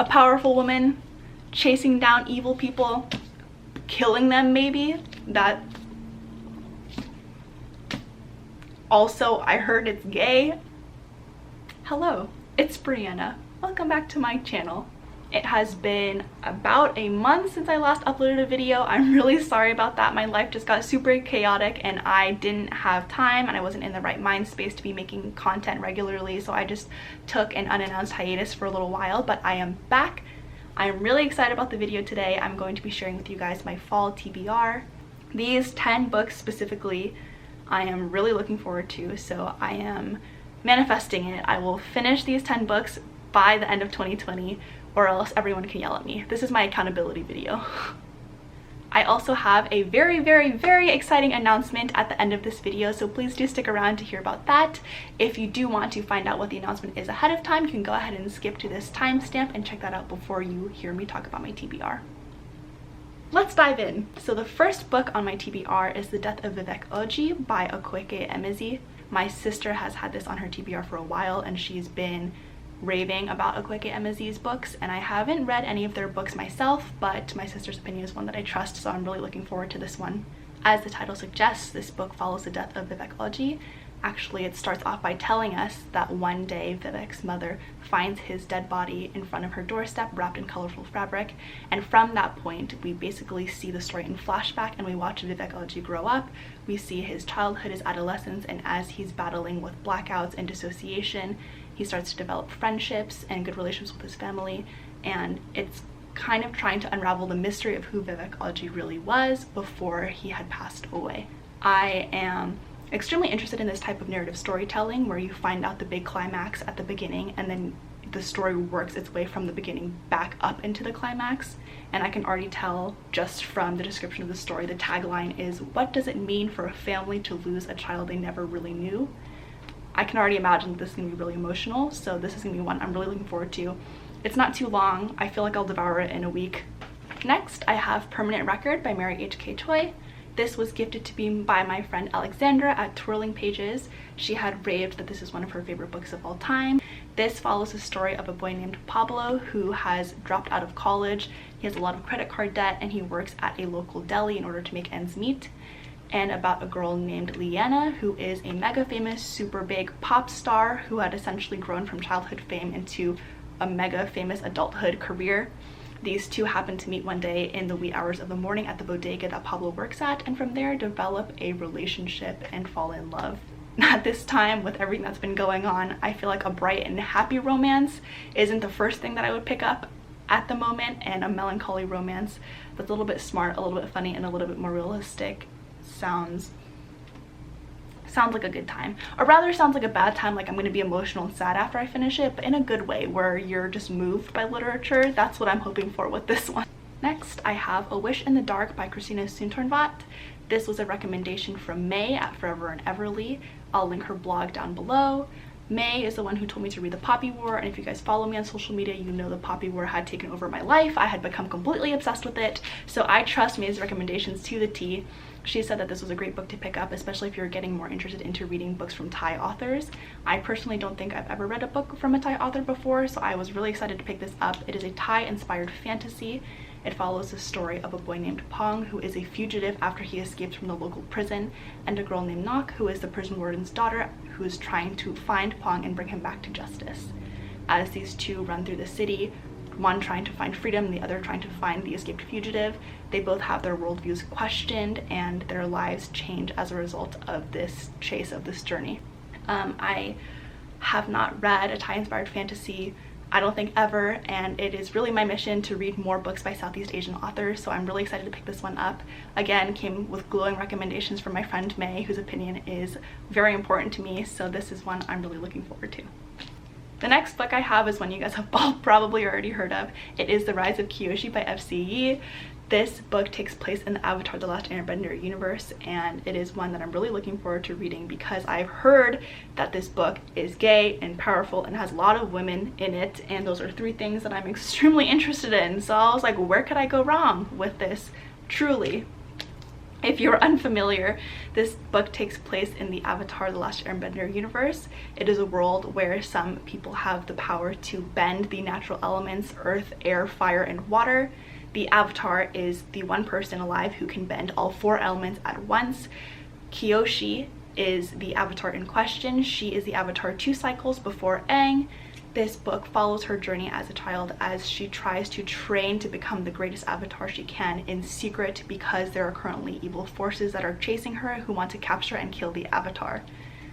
a powerful woman chasing down evil people, killing them maybe. That also, I heard it's gay. Hello, it's Brianna. Welcome back to my channel. It has been about a month since I last uploaded a video. I'm really sorry about that. My life just got super chaotic and I didn't have time and I wasn't in the right mind space to be making content regularly, so I just took an unannounced hiatus for a little while, but I am back. I'm really excited about the video today. I'm going to be sharing with you guys my fall TBR. These 10 books specifically, I am really looking forward to, so I am manifesting it. I will finish these 10 books by the end of 2020, or else everyone can yell at me. This is my accountability video. I also have a very, very, very exciting announcement at the end of this video, so please do stick around to hear about that. If you do want to find out what the announcement is ahead of time, you can go ahead and skip to this timestamp and check that out before you hear me talk about my TBR. Let's dive in. So the first book on my TBR is The Death of Vivekoji by Akwaeke Emezi. My sister has had this on her TBR for a while and she's been raving about Akwaeke Emezi's books, and I haven't read any of their books myself, but my sister's opinion is one that I trust, so I'm really looking forward to this one. As the title suggests, this book follows the death of Vivekoji. Actually, it starts off by telling us that one day Vivek's mother finds his dead body in front of her doorstep wrapped in colorful fabric, and from that point we basically see the story in flashback and we watch Vivekoji grow up. We see his childhood, his adolescence, and as he's battling with blackouts and dissociation, he starts to develop friendships and good relationships with his family, and it's kind of trying to unravel the mystery of who Vivekoji really was before he had passed away. I am extremely interested in this type of narrative storytelling where you find out the big climax at the beginning and then the story works its way from the beginning back up into the climax. And I can already tell just from the description of the story, the tagline is, what does it mean for a family to lose a child they never really knew? I can already imagine that this is going to be really emotional, so this is going to be one I'm really looking forward to. It's not too long. I feel like I'll devour it in a week. Next, I have Permanent Record by Mary H.K. Choi. This was gifted to me by my friend Alexandra at Twirling Pages. She had raved that this is one of her favorite books of all time. This follows the story of a boy named Pablo who has dropped out of college. He has a lot of credit card debt and he works at a local deli in order to make ends meet. And about a girl named Liana who is a mega famous, super big pop star who had essentially grown from childhood fame into a mega famous adulthood career. These two happen to meet one day in the wee hours of the morning at the bodega that Pablo works at, and from there develop a relationship and fall in love. At this time, with everything that's been going on, I feel like a bright and happy romance isn't the first thing that I would pick up at the moment, and a melancholy romance that's a little bit smart, a little bit funny, and a little bit more realistic sounds like a good time. Or rather, sounds like a bad time, like I'm going to be emotional and sad after I finish it, but in a good way where you're just moved by literature. That's what I'm hoping for with this one. Next, I have A Wish in the Dark by Christina Soontornvat. This was a recommendation from May at Forever and Everly. I'll link her blog down below. May is the one who told me to read The Poppy War, and if you guys follow me on social media, you know The Poppy War had taken over my life. I had become completely obsessed with it, so I trust May's recommendations to the T. She said that this was a great book to pick up, especially if you're getting more interested into reading books from Thai authors. I personally don't think I've ever read a book from a Thai author before, so I was really excited to pick this up. It is a Thai-inspired fantasy. It follows the story of a boy named Pong, who is a fugitive after he escapes from the local prison, and a girl named Nok, who is the prison warden's daughter, who is trying to find Pong and bring him back to justice. As these two run through the city, one trying to find freedom, the other trying to find the escaped fugitive, they both have their worldviews questioned and their lives change as a result of this chase, of this journey. I have not read a Thai-inspired fantasy, I don't think, ever, and it is really my mission to read more books by Southeast Asian authors, so I'm really excited to pick this one up. Again, came with glowing recommendations from my friend May, whose opinion is very important to me, so this is one I'm really looking forward to. The next book I have is one you guys have all probably already heard of. It is The Rise of Kyoshi by F.C. This book takes place in the Avatar: The Last Airbender universe, and it is one that I'm really looking forward to reading because I've heard that this book is gay and powerful and has a lot of women in it, and those are three things that I'm extremely interested in. So I was like, where could I go wrong with this truly If you're unfamiliar, this book takes place in the Avatar: The Last Airbender universe. It is a world where some people have the power to bend the natural elements, earth, air, fire, and water. The Avatar is the one person alive who can bend all 4 elements at once. Kyoshi is the Avatar in question. She is the Avatar 2 cycles before Aang. This book follows her journey as a child as she tries to train to become the greatest Avatar she can in secret, because there are currently evil forces that are chasing her who want to capture and kill the Avatar.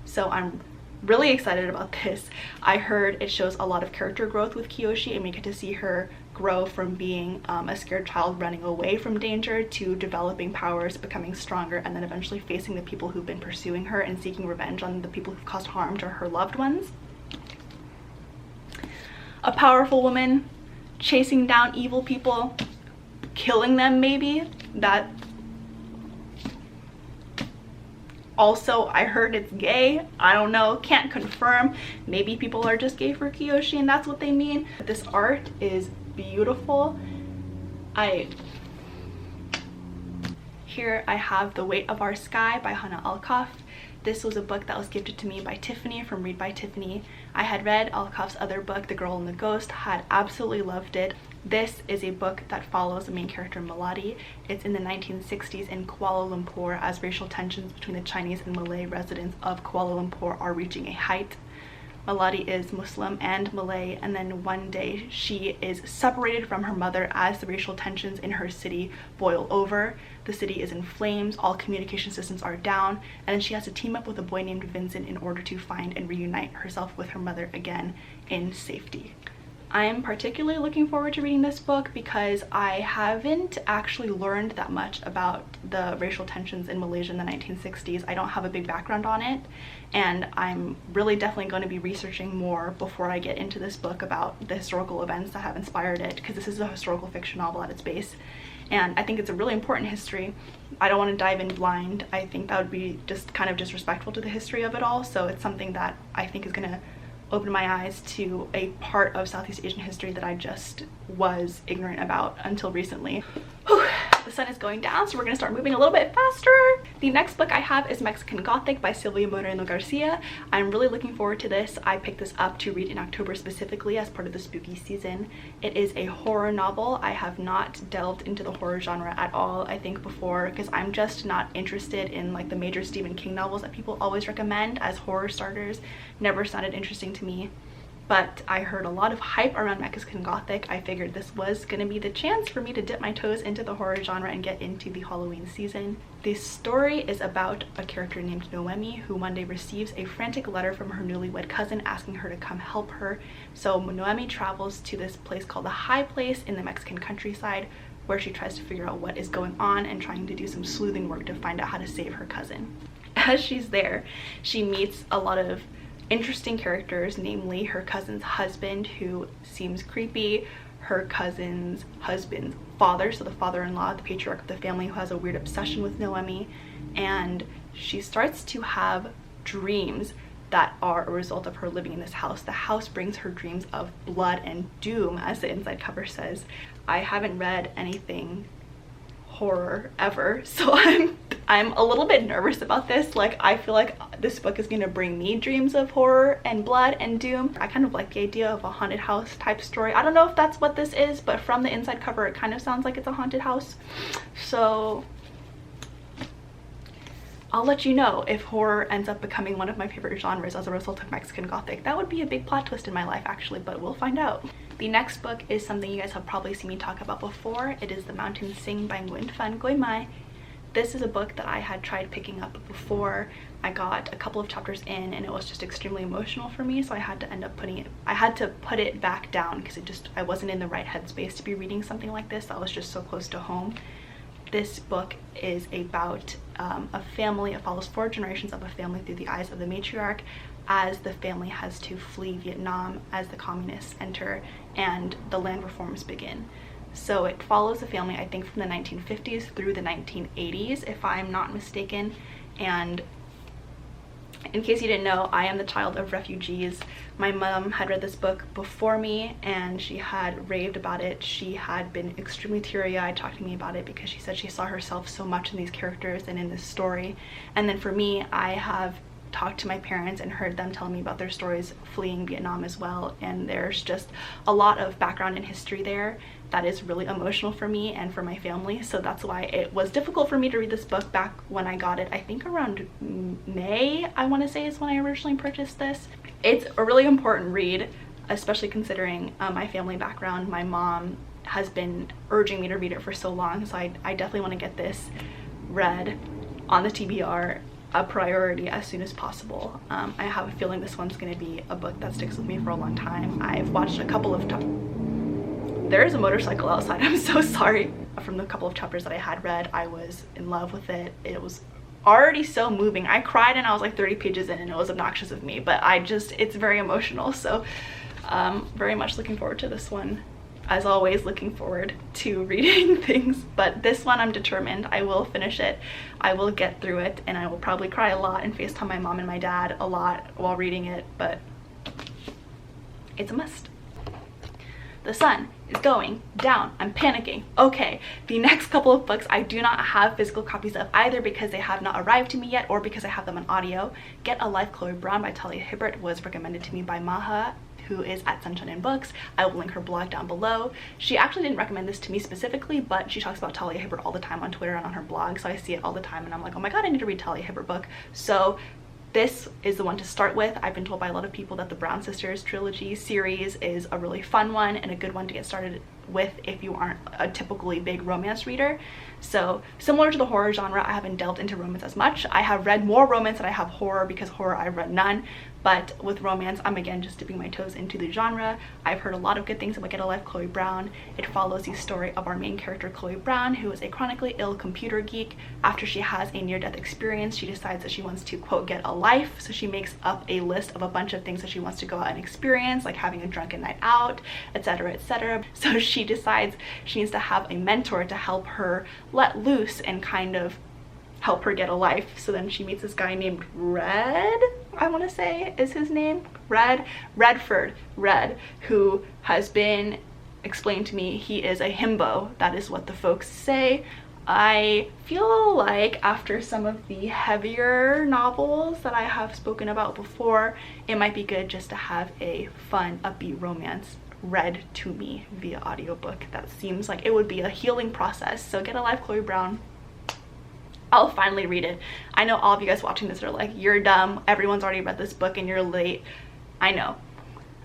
So I'm really excited about this. I heard it shows a lot of character growth with Kyoshi, and we get to see her grow from being a scared child running away from danger to developing powers, becoming stronger, and then eventually facing the people who've been pursuing her and seeking revenge on the people who've caused harm to her loved ones. A powerful woman chasing down evil people, killing them maybe. That also, I heard it's gay. I don't know, can't confirm. Maybe people are just gay for Kyoshi and that's what they mean. This art is beautiful. Here I have The Weight of Our Sky by Hanna Alkaf. This was a book that was gifted to me by Tiffany from Read by Tiffany. I had read Alkaf's other book, The Girl and the Ghost, had absolutely loved it. This is a book that follows the main character Melody. It's in the 1960s in Kuala Lumpur as racial tensions between the Chinese and Malay residents of Kuala Lumpur are reaching a height. Melody is Muslim and Malay, and then one day she is separated from her mother as the racial tensions in her city boil over. The city is in flames, all communication systems are down, and then she has to team up with a boy named Vincent in order to find and reunite herself with her mother again in safety. I am particularly looking forward to reading this book because I haven't actually learned that much about the racial tensions in Malaysia in the 1960s. I don't have a big background on it, and I'm really definitely going to be researching more before I get into this book about the historical events that have inspired it, because this is a historical fiction novel at its base, and I think it's a really important history. I don't want to dive in blind. I think that would be just kind of disrespectful to the history of it all, so it's something that I think is going to opened my eyes to a part of Southeast Asian history that I just was ignorant about until recently. Whew. The sun is going down, so we're gonna start moving a little bit faster. The next book I have is Mexican Gothic by Silvia Moreno-Garcia. I'm really looking forward to this. I picked this up to read in October specifically as part of the spooky season. It is a horror novel. I have not delved into the horror genre at all, I think, before, because I'm just not interested in like the major Stephen King novels that people always recommend as horror starters. Never sounded interesting to me. But I heard a lot of hype around Mexican Gothic. I figured this was gonna be the chance for me to dip my toes into the horror genre and get into the Halloween season. The story is about a character named Noemi who one day receives a frantic letter from her newlywed cousin asking her to come help her. So Noemi travels to this place called the High Place in the Mexican countryside, where she tries to figure out what is going on and trying to do some sleuthing work to find out how to save her cousin. As she's there, she meets a lot of interesting characters, namely her cousin's husband, who seems creepy, her cousin's husband's father, so the father-in-law, the patriarch of the family, who has a weird obsession with Noemi, and she starts to have dreams that are a result of her living in this house. The house brings her dreams of blood and doom, as the inside cover says. I haven't read anything horror ever, so I'm a little bit nervous about this. Like, I feel like this book is gonna bring me dreams of horror and blood and doom. I kind of like the idea of a haunted house type story. I don't know if that's what this is, but from the inside cover it kind of sounds like it's a haunted house. So I'll let you know if horror ends up becoming one of my favorite genres as a result of Mexican Gothic. That would be a big plot twist in my life, actually, but we'll find out. The next book is something you guys have probably seen me talk about before. It is The Mountains Sing by nguyẽ. This is a book that I had tried picking up before. I got a couple of chapters in and it was just extremely emotional for me, so I had to end up put it back down because I wasn't in the right headspace to be reading something like this that was just so close to home. This book is about a family. It follows 4 generations of a family through the eyes of the matriarch as the family has to flee Vietnam as the communists enter and the land reforms begin. So it follows the family, I think, from the 1950s through the 1980s, if I'm not mistaken, and In case you didn't know, I am the child of refugees. My mom had read this book before me and she had raved about it. She had been extremely teary-eyed talking to me about it because she said she saw herself so much in these characters and in this story. And then for me, I have talked to my parents and heard them tell me about their stories fleeing Vietnam as well, and there's just a lot of background and history there that is really emotional for me and for my family. So that's why it was difficult for me to read this book back when I got it. I think around May, I want to say, is when I originally purchased this. It's a really important read, especially considering my family background. My mom has been urging me to read it for so long, so I definitely want to get this read on the TBR a priority as soon as possible. I have a feeling this one's going to be a book that sticks with me for a long time. I've watched a couple of there is a motorcycle outside, I'm so sorry. From the couple of chapters that I had read, I was in love with it. It was already so moving. I cried and I was like 30 pages in and it was obnoxious of me, but it's very emotional. So very much looking forward to this one. As always, looking forward to reading things, but this one I'm determined. I will finish it. I will get through it, and I will probably cry a lot and FaceTime my mom and my dad a lot while reading it, but it's a must. The sun is going down. I'm panicking. Okay, the next couple of books I do not have physical copies of either because they have not arrived to me yet or because I have them on audio. Get a Life Chloe Brown by Talia Hibbert was recommended to me by Maha, who is at Sunshine in Books. I will link her blog down below. She actually didn't recommend this to me specifically, but she talks about Talia Hibbert all the time on Twitter and on her blog, so I see it all the time and I'm like, oh my god, I need to read Talia Hibbert book. So this is the one to start with. I've been told by a lot of people that the Brown Sisters trilogy series is a really fun one and a good one to get started with if you aren't a typically big romance reader. So similar to the horror genre, I haven't delved into romance as much. I have read more romance than I have horror because horror I've read none, but with romance I'm again just dipping my toes into the genre. I've heard a lot of good things about Get a Life Chloe Brown. It follows the story of our main character Chloe Brown, who is a chronically ill computer geek. After she has a near-death experience, she decides that she wants to, quote, get a life. So she makes up a list of a bunch of things that she wants to go out and experience, like having a drunken night out, etc., etc. So she decides she needs to have a mentor to help her let loose and kind of help her get a life. So then she meets this guy named Red, I want to say is his name, Redford, who has been explained to me he is a himbo. That is what the folks say. I feel like after some of the heavier novels that I have spoken about before, it might be good just to have a fun, upbeat romance read to me via audiobook. That seems like it would be a healing process. So Get a Life Chloe Brown, I'll finally read it. I know all of you guys watching this are like, you're dumb, everyone's already read this book and you're late. I know,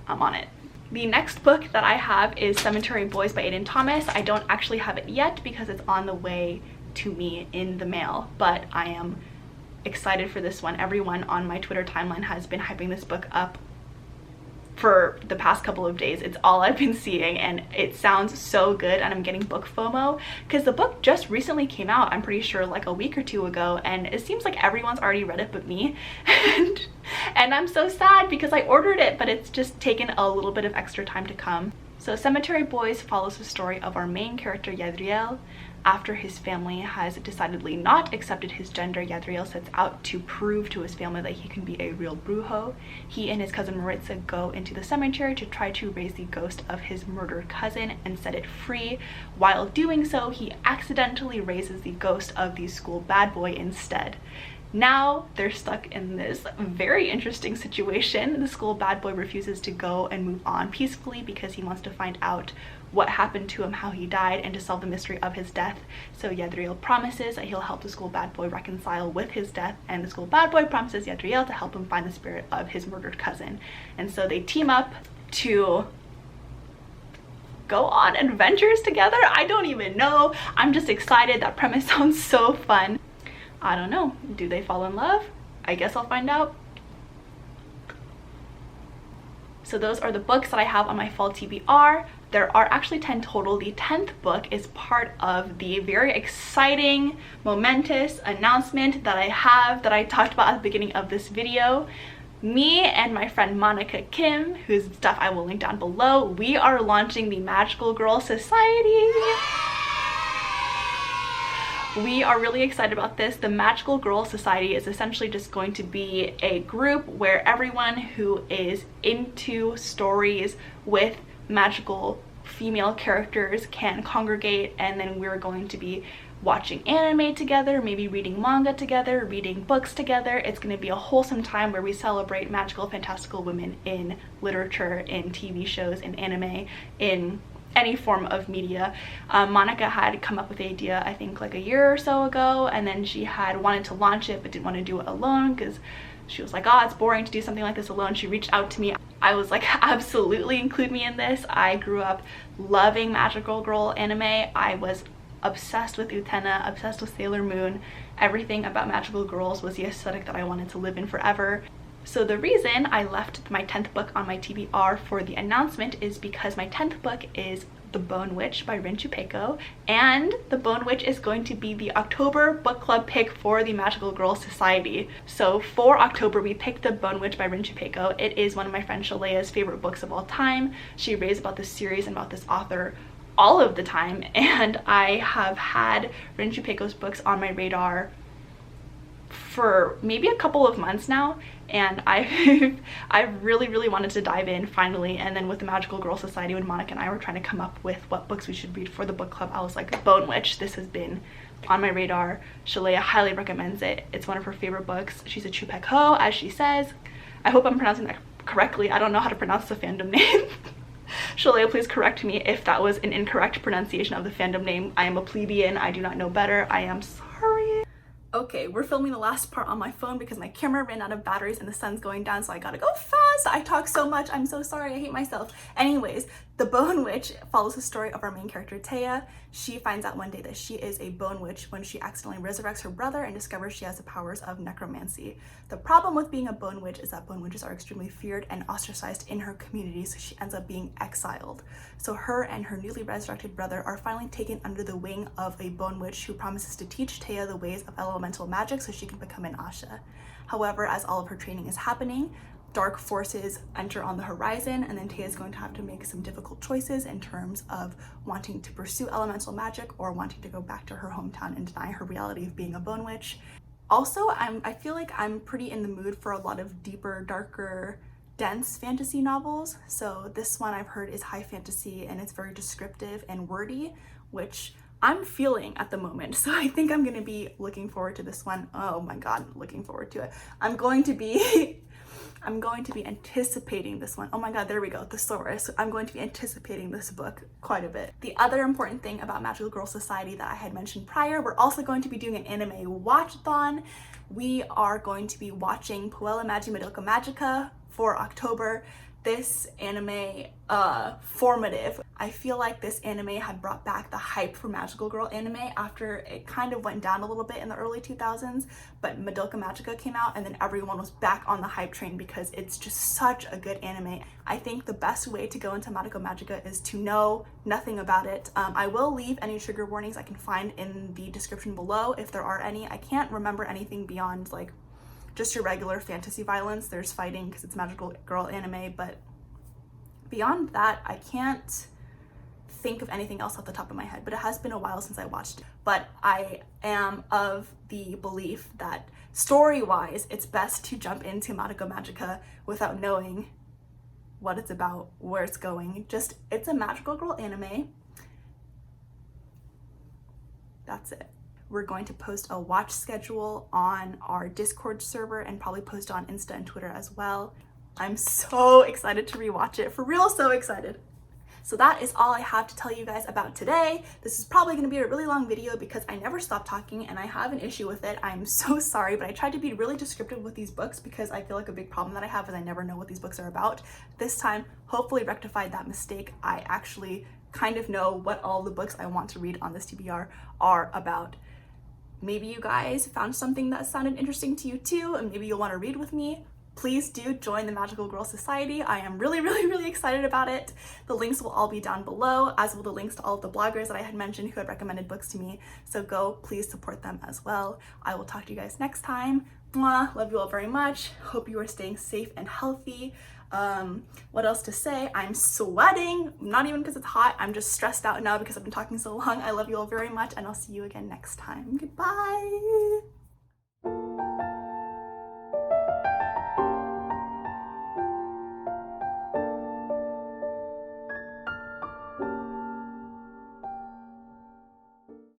I'm on it. The next book that I have is Cemetery Boys by Aiden Thomas. I don't actually have it yet because it's on the way to me in the mail, but I am excited for this one. Everyone on my Twitter timeline has been hyping this book up for the past couple of days. It's all I've been seeing and it sounds so good, and I'm getting book FOMO because the book just recently came out, I'm pretty sure like a week or two ago, and it seems like everyone's already read it but me. And I'm so sad because I ordered it, but it's just taken a little bit of extra time to come. So Cemetery Boys follows the story of our main character Yadriel. After his family has decidedly not accepted his gender, Yadriel sets out to prove to his family that he can be a real brujo. He and his cousin Maritza go into the cemetery to try to raise the ghost of his murdered cousin and set it free. While doing so, he accidentally raises the ghost of the school bad boy instead. Now they're stuck in this very interesting situation. The school bad boy refuses to go and move on peacefully because he wants to find out what happened to him, how he died, and to solve the mystery of his death. So Yadriel promises that he'll help the school bad boy reconcile with his death, and the school bad boy promises Yadriel to help him find the spirit of his murdered cousin. And so they team up to go on adventures together. I don't even know. I'm just excited. That premise sounds so fun. I don't know. Do they fall in love? I guess I'll find out. So those are the books that I have on my fall TBR. There are actually 10 total. The 10th book is part of the very exciting, momentous announcement that I have that I talked about at the beginning of this video. Me and my friend Monica Kim, whose stuff I will link down below, we are launching the Magical Girl Society. We are really excited about this. The Magical Girl Society is essentially just going to be a group where everyone who is into stories with magical female characters can congregate, and then we're going to be watching anime together, maybe reading manga together, reading books together. It's going to be a wholesome time where we celebrate magical, fantastical women in literature, in TV shows, in anime, in any form of media. Monica had come up with the idea, I think like a year or so ago, and then she had wanted to launch it but didn't want to do it alone because she was like, oh, it's boring to do something like this alone. She reached out to me. I was like, absolutely include me in this. I grew up loving magical girl anime. I was obsessed with Utena, obsessed with Sailor Moon. Everything about magical girls was the aesthetic that I wanted to live in forever. So the reason I left my 10th book on my TBR for the announcement is because my 10th book is The Bone Witch by Rin Chupeco, and The Bone Witch is going to be the October book club pick for the Magical Girl Society. So for October, we picked The Bone Witch by Rin Chupeco. It is one of my friend Shalea's favorite books of all time. She raves about this series and about this author all of the time, and I have had Rin Chupeco's books on my radar for maybe a couple of months now, and I've really wanted to dive in finally. And then with the Magical Girl Society, when Monica and I were trying to come up with what books we should read for the book club, I was like, Bone Witch, this has been on my radar. Shalea highly recommends it. It's one of her favorite books. She's a chupeco, as she says. I hope I'm pronouncing that correctly. I don't know how to pronounce the fandom name. Shalea, please correct me if that was an incorrect pronunciation of the fandom name. I am a plebeian. I do not know better. I am sorry. Okay, we're filming the last part on my phone because my camera ran out of batteries and the sun's going down, so I gotta go fast. I talk so much. I'm so sorry. I hate myself. Anyways, The Bone Witch follows the story of our main character, Taya. She finds out one day that she is a bone witch when she accidentally resurrects her brother and discovers she has the powers of necromancy. The problem with being a bone witch is that bone witches are extremely feared and ostracized in her community, so she ends up being exiled. So her and her newly resurrected brother are finally taken under the wing of a bone witch who promises to teach Taya the ways of elemental magic so she can become an Asha. However, as all of her training is happening, dark forces enter on the horizon, and then Taya is going to have to make some difficult choices in terms of wanting to pursue elemental magic or wanting to go back to her hometown and deny her reality of being a bone witch. Also, I feel like I'm pretty in the mood for a lot of deeper, darker, dense fantasy novels. So this one I've heard is high fantasy and it's very descriptive and wordy, which I'm feeling at the moment. So I think I'm gonna be looking forward to this one. Oh my God, looking forward to it. I'm going to be anticipating this one. Oh my God, there we go, thesaurus. I'm going to be anticipating this book quite a bit. The other important thing about Magical Girl Society that I had mentioned prior, we're also going to be doing an anime watch-a-thon. We are going to be watching Puella Magi Madoka Magica for October. This anime, formative. I feel like this anime had brought back the hype for magical girl anime after it kind of went down a little bit in the early 2000s, but Madoka Magica came out and then everyone was back on the hype train because it's just such a good anime. I think the best way to go into Madoka Magica is to know nothing about it. I will leave any trigger warnings I can find in the description below if there are any. I can't remember anything beyond like just your regular fantasy violence. There's fighting because it's magical girl anime, but beyond that, I can't think of anything else off the top of my head, but it has been a while since I watched it. But I am of the belief that story-wise, it's best to jump into Madoka Magica without knowing what it's about, where it's going. Just, it's a magical girl anime. That's it. We're going to post a watch schedule on our Discord server and probably post on Insta and Twitter as well. I'm so excited to rewatch it, for real, so excited. So that is all I have to tell you guys about today. This is probably going to be a really long video because I never stop talking and I have an issue with it. I'm so sorry, but I tried to be really descriptive with these books because I feel like a big problem that I have is I never know what these books are about. This time, hopefully rectified that mistake. I actually kind of know what all the books I want to read on this TBR are about. Maybe you guys found something that sounded interesting to you too, and maybe you'll want to read with me. Please do join the Magical Girl Society. I am really excited about it. The links will all be down below, as will the links to all of the bloggers that I had mentioned who had recommended books to me. So go, please support them as well. I will talk to you guys next time. Mwah, love you all very much. Hope you are staying safe and healthy. What else to say? I'm sweating, not even because it's hot. I'm just stressed out now because I've been talking so long. I love you all very much, and I'll see you again next time. Goodbye.